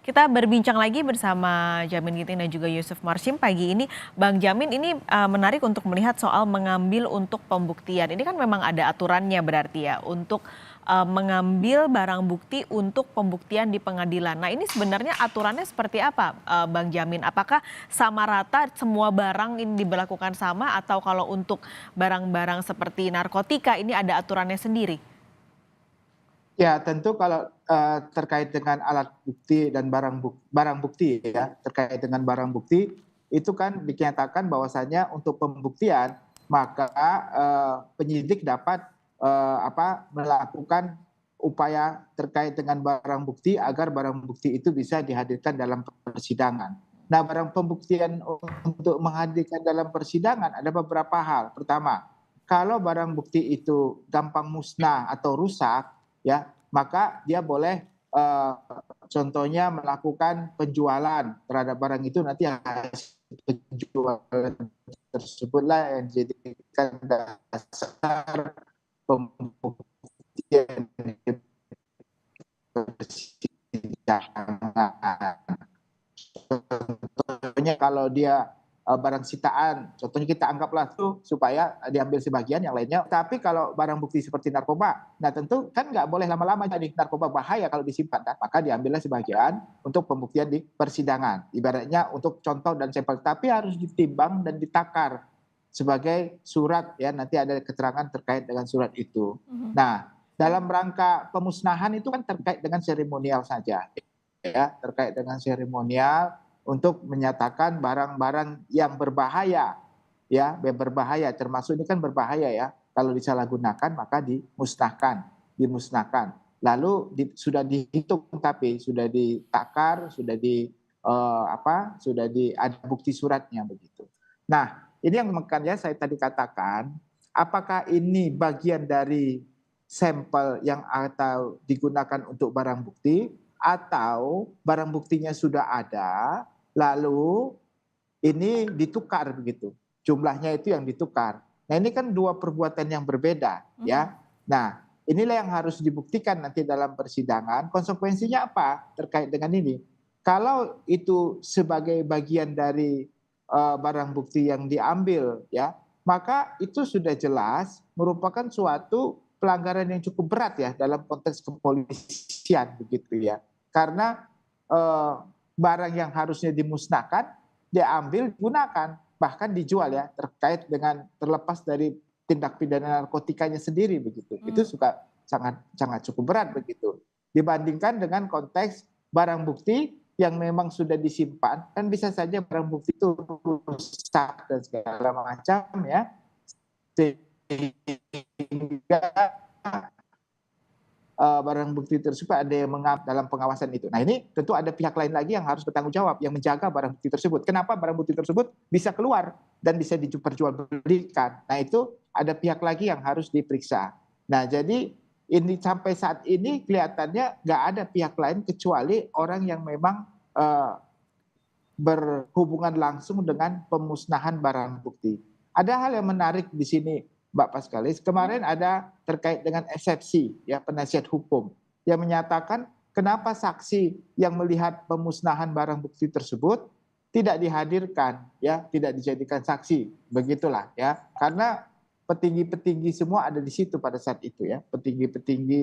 Kita berbincang lagi bersama Jamin Ginting dan juga Yusuf Marshim pagi ini. Bang Jamin, ini menarik untuk melihat soal mengambil untuk pembuktian. Ini kan memang ada aturannya berarti ya untuk mengambil barang bukti untuk pembuktian di pengadilan. Nah, ini sebenarnya aturannya seperti apa, Bang Jamin? Apakah sama rata semua barang ini diberlakukan sama atau kalau untuk barang-barang seperti narkotika ini ada aturannya sendiri? Ya, tentu kalau terkait dengan alat bukti dan barang bukti ya, terkait dengan barang bukti itu kan dinyatakan bahwasanya untuk pembuktian maka penyidik dapat melakukan upaya terkait dengan barang bukti agar barang bukti itu bisa dihadirkan dalam persidangan. Nah, barang pembuktian untuk menghadirkan dalam persidangan ada beberapa hal. Pertama, kalau barang bukti itu gampang musnah atau rusak, ya, maka dia boleh contohnya melakukan penjualan terhadap barang itu, nanti hasil penjualan tersebutlah yang dijadikan dasar pembuktian di persidangan. Contohnya kalau dia barang sitaan, contohnya kita anggaplah tuh supaya diambil sebagian, yang lainnya. Tapi kalau barang bukti seperti narkoba, nah tentu kan nggak boleh lama-lama, jadi narkoba bahaya kalau disimpan kan, maka diambillah sebagian untuk pembuktian di persidangan. Ibaratnya untuk contoh dan sampel, tapi harus ditimbang dan ditakar sebagai surat ya, nanti ada keterangan terkait dengan surat itu. Nah, dalam rangka pemusnahan itu kan terkait dengan seremonial saja ya, terkait dengan seremonial untuk menyatakan barang-barang yang berbahaya ya, berbahaya, termasuk ini kan berbahaya ya, kalau disalahgunakan maka dimusnahkan. Lalu sudah dihitung, tapi sudah ditakar, sudah ada bukti suratnya begitu. Nah, ini yang makanya saya tadi katakan, apakah ini bagian dari sampel yang atau digunakan untuk barang bukti, atau barang buktinya sudah ada, lalu ini ditukar begitu. Jumlahnya itu yang ditukar. Nah, ini kan dua perbuatan yang berbeda ya. Nah, inilah yang harus dibuktikan nanti dalam persidangan. Konsekuensinya apa terkait dengan ini? Kalau itu sebagai bagian dari barang bukti yang diambil ya, maka itu sudah jelas merupakan suatu pelanggaran yang cukup berat ya dalam konteks kepolisian begitu ya. Karena barang yang harusnya dimusnahkan diambil, digunakan, bahkan dijual ya, terkait dengan terlepas dari tindak pidana narkotikanya sendiri begitu. Itu suka sangat cukup berat begitu. Dibandingkan dengan konteks barang bukti yang memang sudah disimpan, kan bisa saja barang bukti itu rusak dan segala macam ya, sehingga barang bukti tersebut ada yang dalam pengawasan itu. Nah, ini tentu ada pihak lain lagi yang harus bertanggung jawab, yang menjaga barang bukti tersebut. Kenapa barang bukti tersebut bisa keluar dan bisa diperjualbelikan? Nah, itu ada pihak lagi yang harus diperiksa. Nah, jadi ini sampai saat ini kelihatannya nggak ada pihak lain kecuali orang yang memang berhubungan langsung dengan pemusnahan barang bukti. Ada hal yang menarik di sini, Mbak Paskalis. Kemarin ada terkait dengan eksepsi ya, penasihat hukum yang menyatakan kenapa saksi yang melihat pemusnahan barang bukti tersebut tidak dihadirkan ya, tidak dijadikan saksi. Begitulah ya. Karena petinggi-petinggi semua ada di situ pada saat itu ya, petinggi-petinggi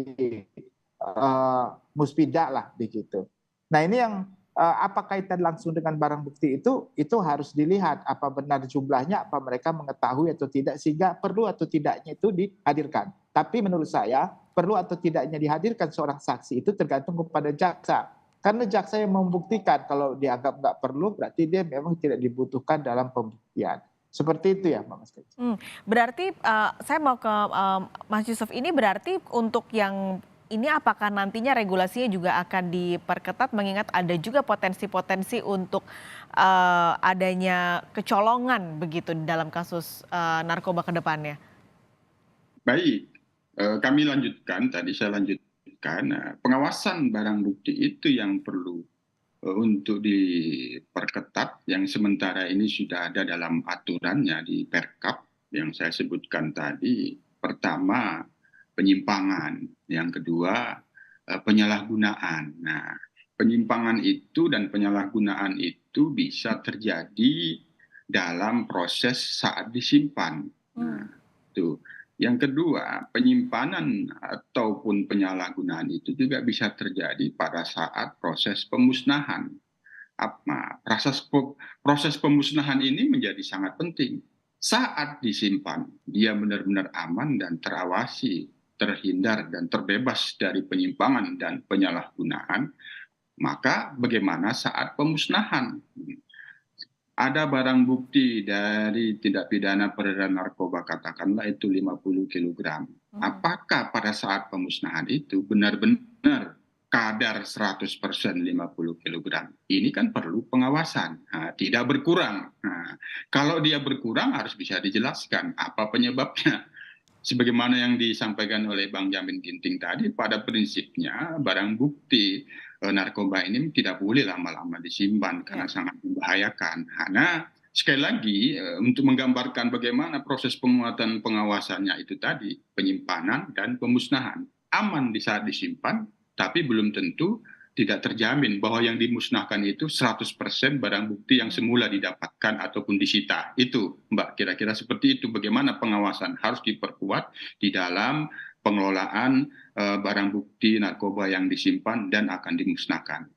muspida lah begitu. Nah, ini yang apa kaitan langsung dengan barang bukti itu harus dilihat apa benar jumlahnya, apa mereka mengetahui atau tidak, sehingga perlu atau tidaknya itu dihadirkan. Tapi menurut saya perlu atau tidaknya dihadirkan seorang saksi itu tergantung kepada jaksa. Karena jaksa yang membuktikan, kalau dianggap nggak perlu berarti dia memang tidak dibutuhkan dalam pembuktian. Seperti itu ya, Mbak Mas. Berarti saya mau ke Mas Yusuf, ini berarti untuk yang ini apakah nantinya regulasinya juga akan diperketat mengingat ada juga potensi-potensi untuk adanya kecolongan begitu dalam kasus narkoba ke depannya? Baik, kami lanjutkan, tadi saya lanjutkan, pengawasan barang bukti itu yang perlu untuk diperketat, yang sementara ini sudah ada dalam aturannya di Perkap yang saya sebutkan tadi. Pertama, penyimpangan. Yang kedua, penyalahgunaan. Nah, penyimpangan itu dan penyalahgunaan itu bisa terjadi dalam proses saat disimpan. Nah, itu. Yang kedua, penyimpanan ataupun penyalahgunaan itu juga bisa terjadi pada saat proses pemusnahan. Proses pemusnahan ini menjadi sangat penting. Saat disimpan, dia benar-benar aman dan terawasi, terhindar dan terbebas dari penyimpangan dan penyalahgunaan. Maka bagaimana saat pemusnahan? Ada barang bukti dari tindak pidana peredaran narkoba, katakanlah itu 50 kilogram. Apakah pada saat pemusnahan itu benar-benar kadar 100% 50 kilogram? Ini kan perlu pengawasan, tidak berkurang. Kalau dia berkurang harus bisa dijelaskan apa penyebabnya. Sebagaimana yang disampaikan oleh Bang Jamin Ginting tadi, pada prinsipnya barang bukti narkoba ini tidak boleh lama-lama disimpan karena sangat membahayakan. Karena sekali lagi untuk menggambarkan bagaimana proses penguatan pengawasannya itu tadi, penyimpanan dan pemusnahan. Aman di saat disimpan, tapi belum tentu tidak terjamin bahwa yang dimusnahkan itu 100% barang bukti yang semula didapatkan ataupun disita. Itu, Mbak, kira-kira seperti itu. Bagaimana pengawasan harus diperkuat di dalam pengelolaan barang bukti narkoba yang disimpan dan akan dimusnahkan.